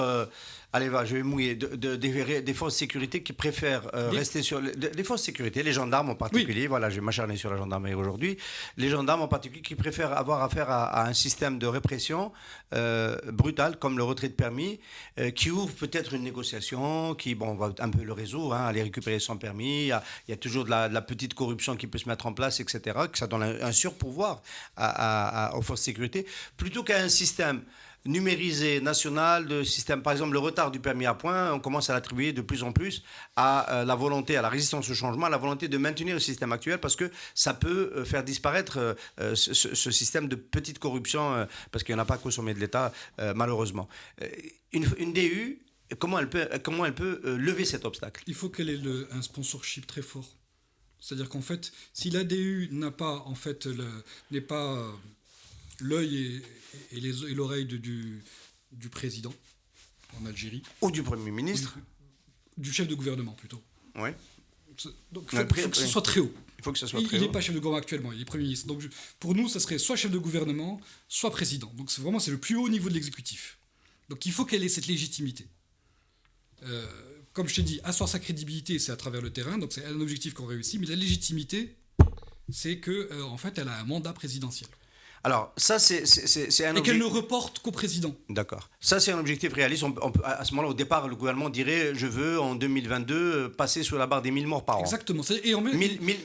je vais mouiller, des forces de sécurité qui préfèrent rester sur... Des forces de sécurité, les gendarmes en particulier, voilà, je vais m'acharner sur la gendarmerie aujourd'hui, les gendarmes en particulier qui préfèrent avoir affaire à un système de répression brutal, comme le retrait de permis, qui ouvre peut-être une négociation, on va un peu le réseau, aller récupérer son permis, il y a toujours de la petite corruption qui peut se mettre en place, etc., que ça donne un surpouvoir aux forces de sécurité, plutôt qu'à un système numérisé national, de système, par exemple le retard du permis à point, on commence à l'attribuer de plus en plus à la volonté, à la résistance au changement, à la volonté de maintenir le système actuel, parce que ça peut faire disparaître ce système de petite corruption, parce qu'il n'y en a pas qu'au sommet de l'État, malheureusement. Une DU, comment elle peut lever cet obstacle? Il faut qu'elle ait un sponsorship très fort. C'est-à-dire qu'en fait, si l'ADU n'a pas, en fait, n'est pas l'œil et l'oreille du président en Algérie. Ou du Premier ministre. Du chef de gouvernement, plutôt. Oui. Donc il faut que ce soit très haut. Il faut que ce soit très haut. Il n'est pas chef de gouvernement actuellement, il est Premier ministre. Donc pour nous, ça serait soit chef de gouvernement, soit président. Donc c'est le plus haut niveau de l'exécutif. Donc il faut qu'elle ait cette légitimité. Comme je t'ai dit, asseoir sa crédibilité, c'est à travers le terrain, donc c'est un objectif qu'on réussit, mais la légitimité, c'est que en fait, elle a un mandat présidentiel. Alors, ça, c'est un Et qu'elle objectif. ne reporte qu'au président. D'accord. Ça, c'est un objectif réaliste. À ce moment-là, au départ, le gouvernement dirait je veux, en 2022, passer sous la barre des 1000 morts par an. Exactement. Et en même,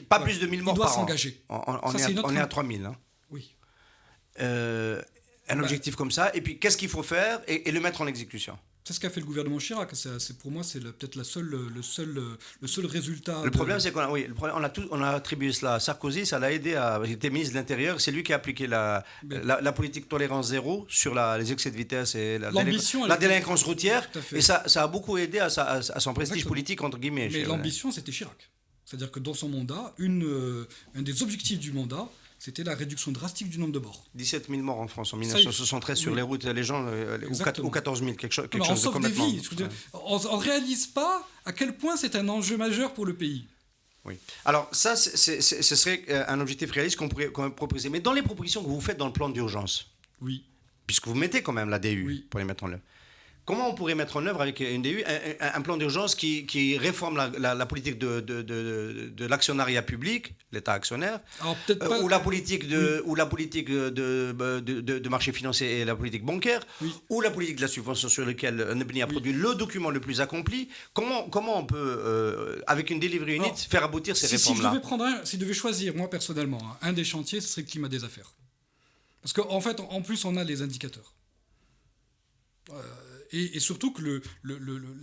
Pas plus de 1000 morts il doit par an. s'engager. On Ça, c'est une autre- est à 3000. Hein. Oui. Un objectif comme ça. Et puis, qu'est-ce qu'il faut faire et le mettre en exécution. C'est ce qu'a fait le gouvernement Chirac. Pour moi, c'est peut-être le seul résultat. Le problème, c'est on a attribué cela à Sarkozy, ça l'a aidé il était ministre de l'Intérieur, c'est lui qui a appliqué la politique tolérance zéro sur les excès de vitesse et la délinquance routière. Et ça a beaucoup aidé à son prestige Exactement. politique, entre guillemets. Mais l'ambition, c'était Chirac. C'est-à-dire que dans son mandat, un des objectifs du mandat, c'était la réduction drastique du nombre de morts. 17 000 morts en France en 1973 sur les routes, les gens, ou 14 000, quelque chose on de sauve des complètement... vies. On ne réalise pas à quel point c'est un enjeu majeur pour le pays. Oui. Alors ça, ce serait un objectif réaliste qu'on pourrait proposer. Mais dans les propositions que vous faites dans le plan d'urgence, Oui. puisque vous mettez quand même la DU Oui. pour les mettre en œuvre, comment on pourrait mettre en œuvre avec une DU un plan d'urgence qui réforme la politique de l'actionnariat public, l'État actionnaire, Alors, peut-être pas... ou la politique de marché financier et la politique bancaire, Oui. ou la politique de la subvention sur laquelle Nebni a produit le document le plus accompli. Comment on peut, avec une delivery unit, faire aboutir ces réformes-là? Si je devais choisir, moi personnellement, un des chantiers, ce serait le climat des affaires. Parce qu'en fait, en plus, on a les indicateurs. Et surtout que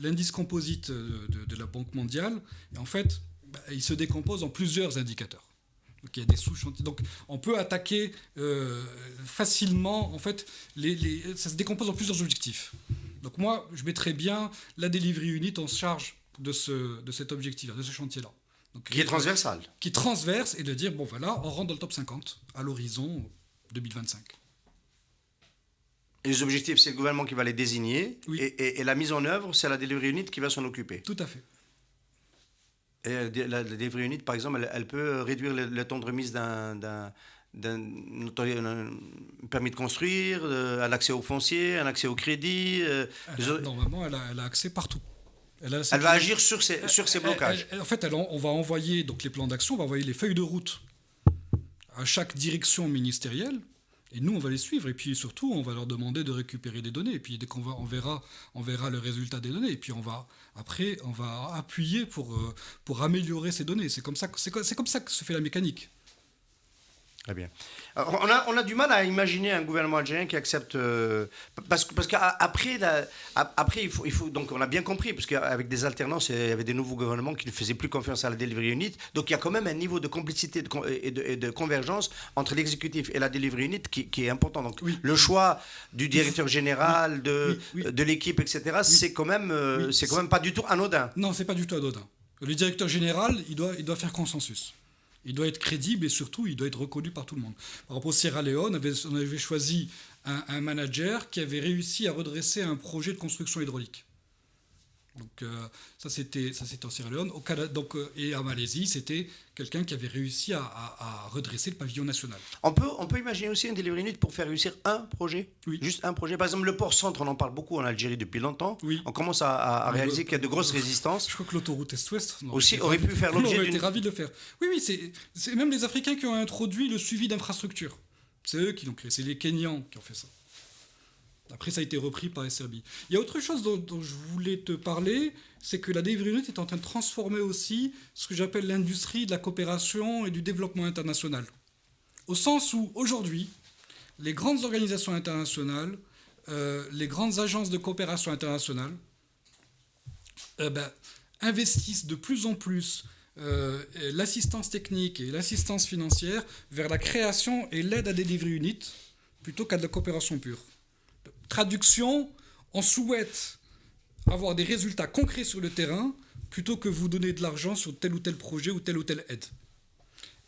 l'indice composite de la Banque mondiale, en fait, il se décompose en plusieurs indicateurs. Donc il y a des sous-chantiers. Donc on peut attaquer facilement, en fait, ça se décompose en plusieurs objectifs. Donc moi, je mettrais bien la delivery unit en charge de cet objectif-là, de ce chantier-là. Donc, Qui est transversal. Qui transverse et de dire, bon voilà, on rentre dans le top 50 à l'horizon 2025. Et les objectifs, c'est le gouvernement qui va les désigner. Oui. Et la mise en œuvre, c'est la delivery unit qui va s'en occuper. Tout à fait. Et la delivery unit, par exemple, elle peut réduire le temps de remise d'un permis de construire, un accès au foncier, un accès au crédit. Normalement, elle a accès partout. Elle va agir sur ces blocages. En fait, on va envoyer donc les plans d'action, on va envoyer les feuilles de route à chaque direction ministérielle. Et nous, on va les suivre. Et puis surtout, on va leur demander de récupérer des données. Et puis dès on verra le résultat des données. Et puis on va appuyer pour améliorer ces données. C'est comme ça que se fait la mécanique. Très bien. Alors, on a du mal à imaginer un gouvernement algérien qui accepte... parce qu'après, il faut... Donc, on a bien compris, parce qu'avec des alternances, il y avait des nouveaux gouvernements qui ne faisaient plus confiance à la delivery unit. Donc, il y a quand même un niveau de complicité et de convergence entre l'exécutif et la delivery unit qui est important. Donc, oui. Le choix du directeur général, de l'équipe, etc., c'est quand même pas du tout anodin. Non, c'est pas du tout anodin. Le directeur général, il doit faire consensus. Il doit être crédible et surtout, il doit être reconnu par tout le monde. Par rapport au Sierra Leone, on avait choisi un manager qui avait réussi à redresser un projet de construction hydraulique. Donc ça c'était en Sierra Leone. Au Canada, et en Malaisie, c'était quelqu'un qui avait réussi à redresser le pavillon national. On peut imaginer aussi une delivery unit pour faire réussir un projet. Oui. Juste un projet. Par exemple, le port centre, on en parle beaucoup en Algérie depuis longtemps. Oui. On commence à réaliser qu'il y a de grosses résistances. Je crois que l'autoroute Est-Ouest Aussi aurait pu faire l'objet On aurait d'une... été ravis de le faire. Oui, c'est même les Africains qui ont introduit le suivi d'infrastructures. C'est eux qui l'ont créé. C'est les Kenyans qui ont fait ça. Après, ça a été repris par SRB. Il y a autre chose dont je voulais te parler, c'est que la delivery unit est en train de transformer aussi ce que j'appelle l'industrie de la coopération et du développement international. Au sens où, aujourd'hui, les grandes organisations internationales, les grandes agences de coopération internationale, investissent de plus en plus l'assistance technique et l'assistance financière vers la création et l'aide à des delivery units plutôt qu'à de la coopération pure. Traduction, on souhaite avoir des résultats concrets sur le terrain plutôt que vous donner de l'argent sur tel ou tel projet ou telle aide.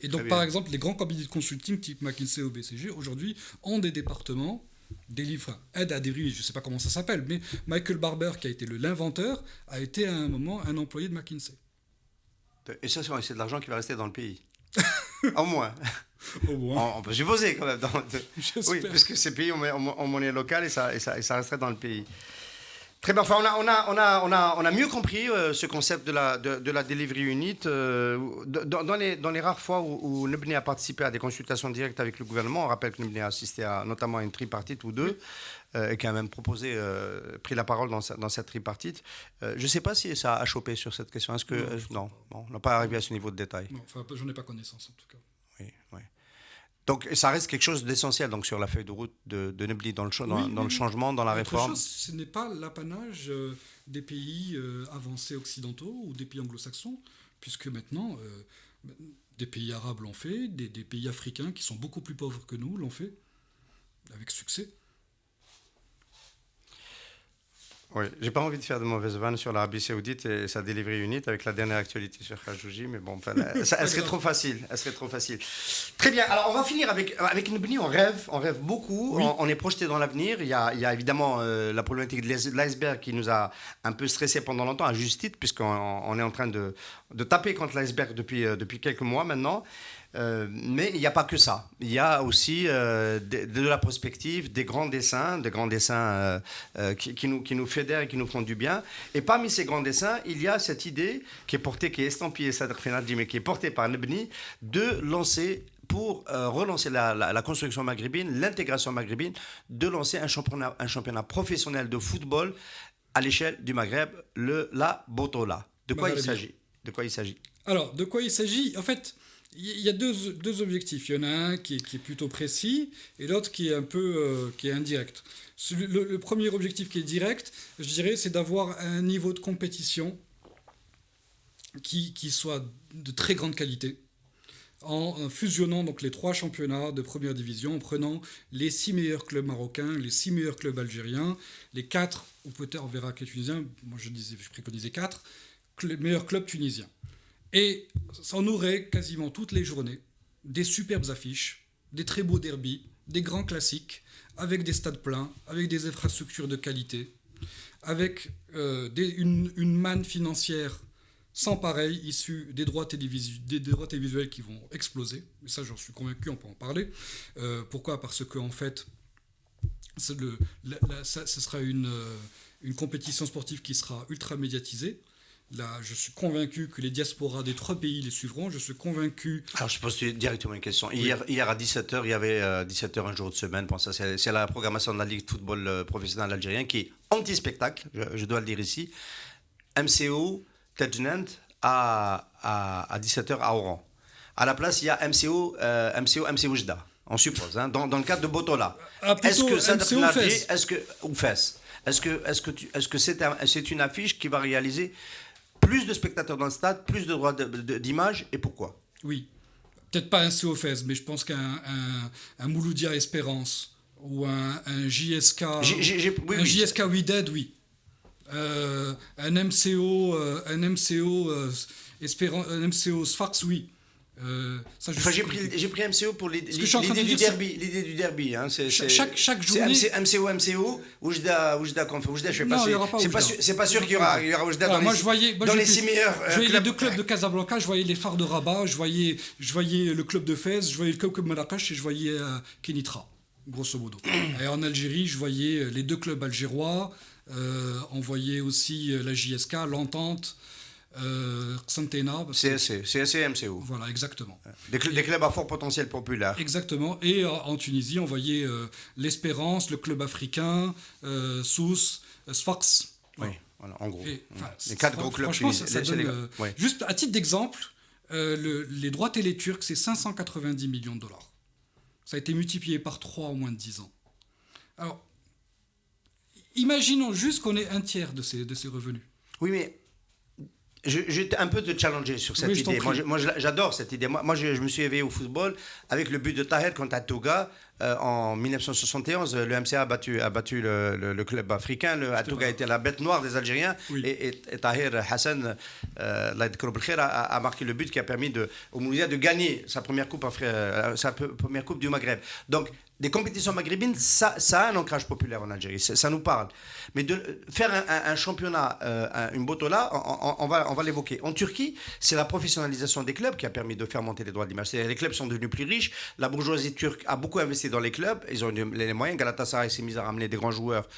Et donc, par exemple, les grands cabinets de consulting type McKinsey ou BCG, aujourd'hui, ont des départements, délivrent aide à des rues, je ne sais pas comment ça s'appelle, mais Michael Barber, qui a été l'inventeur, a été à un moment un employé de McKinsey. Et ça, c'est de l'argent qui va rester dans le pays. Au moins. Au moins. On peut supposer quand même. Oui, J'espère. puisque ces pays ont monnaie locale et ça resterait dans le pays. Très bien. Enfin, on a mieux compris ce concept de la delivery unit. Dans les rares fois où Nebni a participé à des consultations directes avec le gouvernement, on rappelle que Nebni a assisté notamment à une tripartite ou deux, et qui a même pris la parole dans cette tripartite. Je ne sais pas si ça a chopé sur cette question. Est-ce que non, on n'a pas arrivé à ce niveau de détail. Non, enfin, j'en ai pas connaissance en tout cas. Oui. Donc ça reste quelque chose d'essentiel donc, sur la feuille de route de Nebni dans le changement, dans la réforme. Ce n'est pas l'apanage des pays avancés occidentaux ou des pays anglo-saxons, puisque maintenant, des pays arabes l'ont fait, des pays africains qui sont beaucoup plus pauvres que nous l'ont fait, avec succès. Oui, j'ai pas envie de faire de mauvaises vannes sur l'Arabie Saoudite et sa delivery unit avec la dernière actualité sur Khashoggi, mais bon, enfin, elle serait trop facile. Très bien. Alors, on va finir avec Nebni. On rêve beaucoup. Oui. On est projeté dans l'avenir. Il y a évidemment la problématique de l'iceberg qui nous a un peu stressé pendant longtemps, à juste titre, puisqu'on est en train de taper contre l'iceberg depuis quelques mois maintenant. Mais il n'y a pas que ça. Il y a aussi de la prospective, des grands dessins qui nous fédèrent et qui nous font du bien. Et parmi ces grands dessins, il y a cette idée qui est estampillée Sadr Fenadji, mais qui est portée par Nebni, de lancer, pour relancer la construction maghrébine, l'intégration maghrébine, de lancer un championnat professionnel de football à l'échelle du Maghreb, la Botola. De quoi il s'agit ? Alors, de quoi il s'agit ? En fait, il y a deux objectifs. Il y en a un qui est plutôt précis et l'autre qui est un peu qui est indirect. Le premier objectif qui est direct, je dirais, c'est d'avoir un niveau de compétition qui soit de très grande qualité, en fusionnant donc les 3 championnats de première division, en prenant les 6 meilleurs clubs marocains, les 6 meilleurs clubs algériens, les 4, ou peut-être on verra que les Tunisiens, moi je préconisais 4, meilleurs clubs tunisiens. Et on aurait quasiment toutes les journées des superbes affiches, des très beaux derbys, des grands classiques, avec des stades pleins, avec des infrastructures de qualité, avec une manne financière sans pareil, issue des droits télévisuels qui vont exploser. Et ça, j'en suis convaincu, on peut en parler. Pourquoi ? Parce qu'en fait, ce sera une compétition sportive qui sera ultra médiatisée. Là, je suis convaincu que les diasporas des 3 pays les suivront. Je suis convaincu... Alors, je pose directement une question. Oui. Hier à 17h, il y avait 17h un jour de semaine. Bon, ça, c'est la programmation de la Ligue de football professionnel algérien qui est anti-spectacle, je dois le dire ici. MCO, Tejnant à 17h à Oran. À la place, il y a MCO Oujda, on suppose, hein, dans le cadre de Botola. Est-ce que ça ou FES Est-ce que c'est une affiche qui va réaliser plus de spectateurs dans le stade, plus de droits d'image, et pourquoi ? Oui, peut-être pas un COFES, mais je pense qu'un Mouloudia Espérance ou un JSK, JSK Wydad, oui. Un MCO Sfax, oui. J'ai pris MCO pour l'idée du derby. Hein, chaque journée. C'est MCO, Oujda, je sais pas. C'est pas sûr qu'il y aura Oujda dans les 6 meilleurs. Je voyais les 2 clubs de Casablanca, je voyais les Phares de Rabat, je voyais le club de Fès, je voyais le club de Marrakech et je voyais Kenitra, grosso modo. Et en Algérie, je voyais les 2 clubs algérois. On voyait aussi la JSK, l'Entente, Xantena. CSC, MCO. Voilà, exactement. Des clubs à fort potentiel populaire. Exactement. Et en Tunisie, on voyait l'Espérance, le club africain, Sousse, Sfax. Oui, voilà, en gros. Les 4 gros clubs tunisiens. Juste à titre d'exemple, les droits télé turcs, c'est 590 millions de dollars. Ça a été multiplié par 3 en moins de 10 ans. Alors, imaginons juste qu'on ait un tiers de ces revenus. Oui, mais je vais un peu te challenger sur cette idée. Moi, j'adore cette idée. Moi, je me suis éveillé au football avec le but de Taher contre Atouga en 1971. Le MCA a battu le club africain. Atouga était la bête noire des Algériens. Oui. Et Taher Hassan a marqué le but qui a permis au Mouloudia de gagner sa première coupe du Maghreb. Donc, des compétitions maghrébines, ça a un ancrage populaire en Algérie, ça nous parle. Mais de faire un championnat, une Botola, on va l'évoquer. En Turquie, c'est la professionnalisation des clubs qui a permis de faire monter les droits d'image. Les clubs sont devenus plus riches, la bourgeoisie turque a beaucoup investi investi dans les clubs, ils ont les moyens. Galatasaray s'est mis à ramener des grands joueurs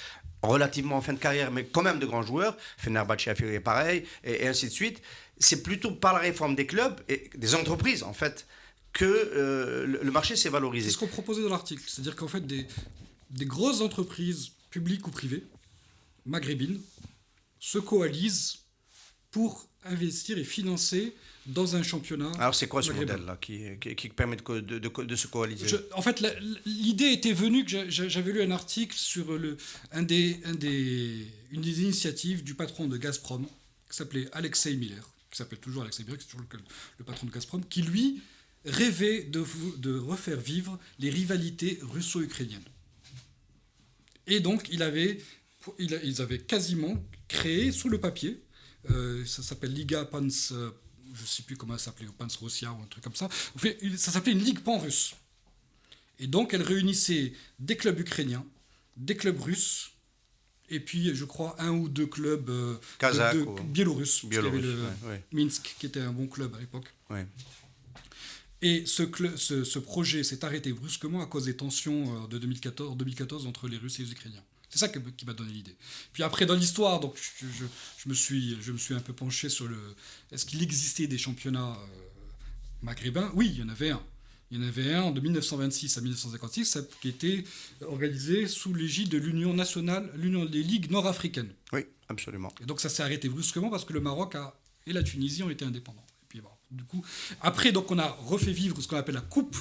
relativement en fin de carrière, mais quand même de grands joueurs. Fenerbahçe a fait pareil, et ainsi de suite. C'est plutôt par la réforme des clubs et des entreprises, en fait, que le marché s'est valorisé. C'est ce qu'on proposait dans l'article. C'est-à-dire qu'en fait, des grosses entreprises, publiques ou privées, maghrébines, se coalisent pour investir et financer dans un championnat. Alors c'est quoi ce maghrébin. modèle-là qui permet de se coaliser? En fait, l'idée était venue que j'avais lu un article sur une des initiatives du patron de Gazprom, qui s'appelait Alexei Miller, qui s'appelle toujours Alexei Miller, qui est toujours le patron de Gazprom, qui lui rêvait de refaire vivre les rivalités russo-ukrainiennes. Et donc, ils avaient quasiment créé sous le papier, ça s'appelle Liga Pans, je ne sais plus comment ça s'appelait, Pans Russia ou un truc comme ça. En fait, ça s'appelait une ligue pan-russe. Et donc, elle réunissait des clubs ukrainiens, des clubs russes, et puis, je crois, un ou deux clubs biélorusses. Il y avait Minsk, qui était un bon club à l'époque. Oui. Et ce projet s'est arrêté brusquement à cause des tensions de 2014 entre les Russes et les Ukrainiens. C'est ça qui m'a donné l'idée. Puis après, dans l'histoire, donc, je me suis un peu penché sur est-ce qu'il existait des championnats maghrébins? Oui, il y en avait un. Il y en avait un de 1926 à 1956 qui était organisé sous l'égide de l'Union des ligues nord-africaines. Oui, absolument. Et donc ça s'est arrêté brusquement parce que le Maroc et la Tunisie ont été indépendants. Et puis bon, du coup, après, donc, on a refait vivre ce qu'on appelle la Coupe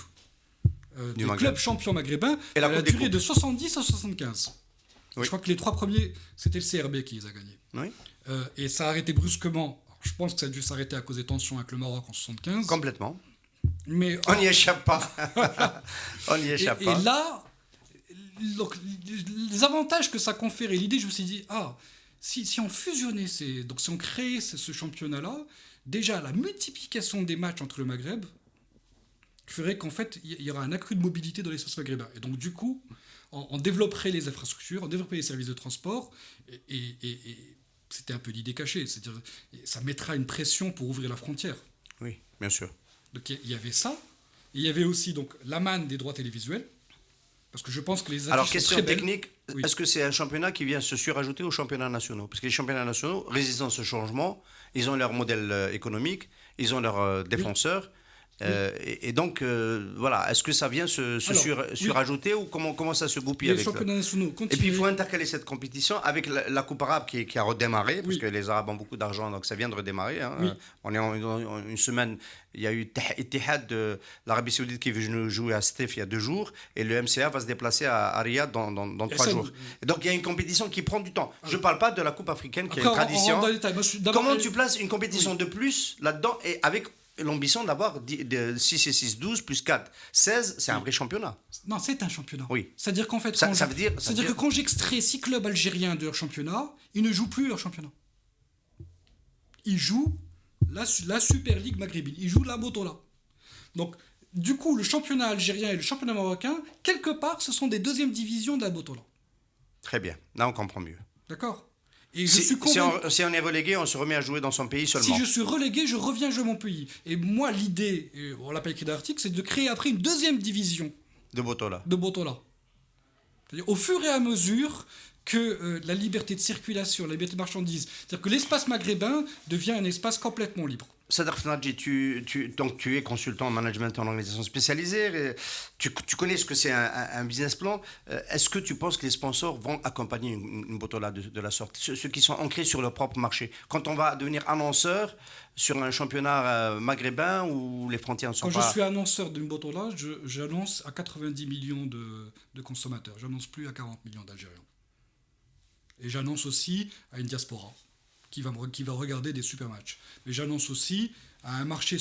des clubs champions maghrébins à la durée de 70 à 75. Oui. Je crois que les 3 premiers, c'était le CRB qui les a gagnés. Oui. Et ça a arrêté brusquement. Je pense que ça a dû s'arrêter à cause des tensions avec le Maroc en 75. Complètement. Mais, on n'y échappe pas. On n'y échappe pas. Et là, donc, les avantages que ça conférait, l'idée, je me suis dit, si on fusionnait, si on créait ce championnat-là, déjà la multiplication des matchs entre le Maghreb ferait qu'en fait, il y aura un accru de mobilité dans l'espace maghrébin. Et donc, du coup, on développerait les infrastructures, on développerait les services de transport, et c'était un peu l'idée cachée, c'est-à-dire ça mettra une pression pour ouvrir la frontière. Oui, bien sûr. Donc il y avait ça, et il y avait aussi donc la manne des droits télévisuels, parce que je pense que les affiches Alors, question sont très technique, oui. Est-ce que c'est un championnat qui vient se surajouter aux championnats nationaux? Parce que les championnats nationaux, résistant à ce changement, ils ont leur modèle économique, ils ont leurs défenseurs. Oui. Et donc, voilà, est-ce que ça vient surajouter ou comment ça se goupille avec ça? Les championnats nationaux continuent. Et puis, il faut intercaler cette compétition avec la Coupe arabe qui a redémarré, parce que les Arabes ont beaucoup d'argent, donc ça vient de redémarrer. Hein. Oui. On est en une semaine, il y a eu Ittihad de l'Arabie Saoudite qui est venu jouer à Stef il y a 2 jours, et le MCA va se déplacer à Riyad dans 3 jours. Et donc, il y a une compétition qui prend du temps. Je ne parle pas de la Coupe africaine qui est une tradition. Comment tu places une compétition de plus là-dedans et avec l'ambition d'avoir 6 et 6, 12 plus 4, 16, c'est un vrai championnat. Non, c'est un championnat. Oui. C'est-à-dire qu'en fait, que quand j'extrais 6 clubs algériens de leur championnat, ils ne jouent plus leur championnat. Ils jouent la Super League maghrébine. Ils jouent la Botola. Donc, du coup, le championnat algérien et le championnat marocain, quelque part, ce sont des 2e divisions de la Botola. Très bien. Là, on comprend mieux. D'accord. Et si on est relégué, on se remet à jouer dans son pays seulement. Si je suis relégué, je reviens jouer mon pays. Et moi, l'idée, on l'a pas écrit dans l'article, c'est de créer après une 2e division de Botola. C'est-à-dire, au fur et à mesure que la liberté de circulation, la liberté de marchandises, c'est-à-dire que l'espace maghrébin devient un espace complètement libre. Sadr Fnadji, tu es consultant en management en organisation spécialisée, tu connais ce que c'est un business plan. Est-ce que tu penses que les sponsors vont accompagner une Botola de la sorte, ceux qui sont ancrés sur leur propre marché? Quand on va devenir annonceur sur un championnat maghrébin où les frontières ne sont pas... Quand je suis annonceur d'une Botola, j'annonce à 90 millions de consommateurs. J'annonce plus à 40 millions d'Algériens. Et j'annonce aussi à une diaspora qui va regarder des super matchs. Mais j'annonce aussi à un marché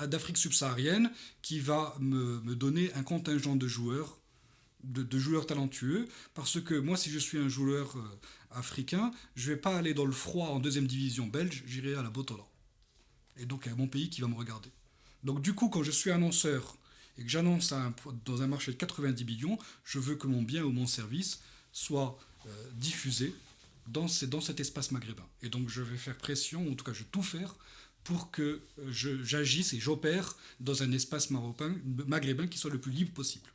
d'Afrique subsaharienne qui va me donner un contingent de joueurs, de joueurs talentueux, parce que moi, si je suis un joueur africain, je ne vais pas aller dans le froid en 2e division belge, j'irai à la Botola. Et donc, il y a mon pays qui va me regarder. Donc, du coup, quand je suis annonceur et que j'annonce dans un marché de 90 millions, je veux que mon bien ou mon service soit diffusé dans cet espace maghrébin. Et donc je vais faire pression, en tout cas je vais tout faire pour que j'agisse et j'opère dans un espace maghrébin qui soit le plus libre possible.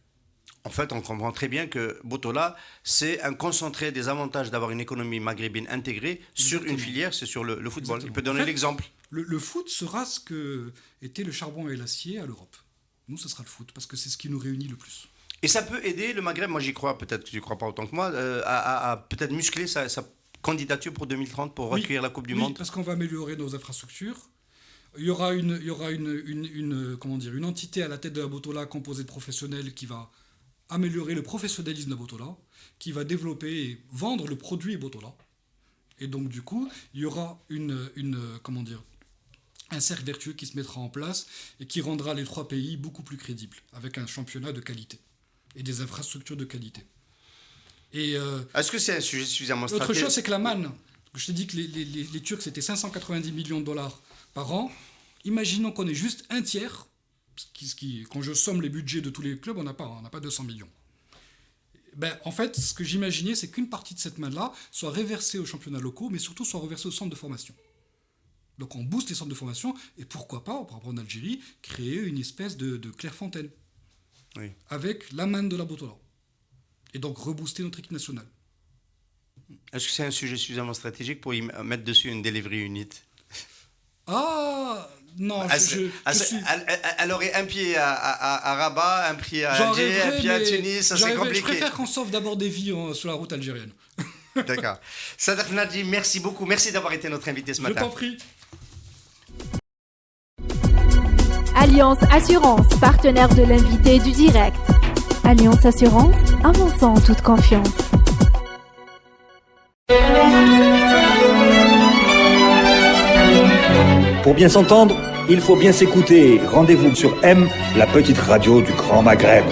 En fait, on comprend très bien que Botola, c'est un concentré des avantages d'avoir une économie maghrébine intégrée sur une filière, c'est sur le football. Exactement. Il peut donner En fait, l'exemple. Le foot sera ce que était le charbon et l'acier à l'Europe. Nous, ce sera le foot, parce que c'est ce qui nous réunit le plus. Et ça peut aider le Maghreb, moi j'y crois, peut-être que tu n'y crois pas autant que moi, à peut-être muscler sa candidature pour 2030 pour recueillir la Coupe du Monde. Parce qu'on va améliorer nos infrastructures. Il y aura une entité à la tête de la Botola composée de professionnels qui va améliorer le professionnalisme de la Botola, qui va développer et vendre le produit Botola. Et donc du coup, il y aura un cercle vertueux qui se mettra en place et qui rendra les 3 pays beaucoup plus crédibles, avec un championnat de qualité et des infrastructures de qualité. Et est-ce que c'est un sujet suffisamment stratégique? L'autre chose, c'est que la manne. Je t'ai dit que les Turcs, c'était 590 millions de dollars par an. Imaginons qu'on ait juste un tiers. Quand je somme les budgets de tous les clubs, on n'a pas 200 millions. En fait, ce que j'imaginais, c'est qu'une partie de cette manne-là soit réversée aux championnats locaux, mais surtout soit reversée aux centres de formation. Donc on booste les centres de formation, et pourquoi pas, par rapport en Algérie, créer une espèce de Clairefontaine. Oui. Avec la manne de la Botola. Et donc rebooster notre équipe nationale. Est-ce que c'est un sujet suffisamment stratégique pour y mettre dessus une delivery unit? Ah non, elle aurait un pied à Rabat, un pied à Alger, un pied à Tunis, ça c'est compliqué. Je préfère qu'on sauve d'abord des vies sur la route algérienne. D'accord. Sadr Nadji, merci beaucoup. Merci d'avoir été notre invité ce matin. Je t'en prie. Alliance Assurance, partenaire de l'invité du direct. Alliance Assurance, avançons en toute confiance. Pour bien s'entendre, il faut bien s'écouter. Rendez-vous sur M, la petite radio du Grand Maghreb.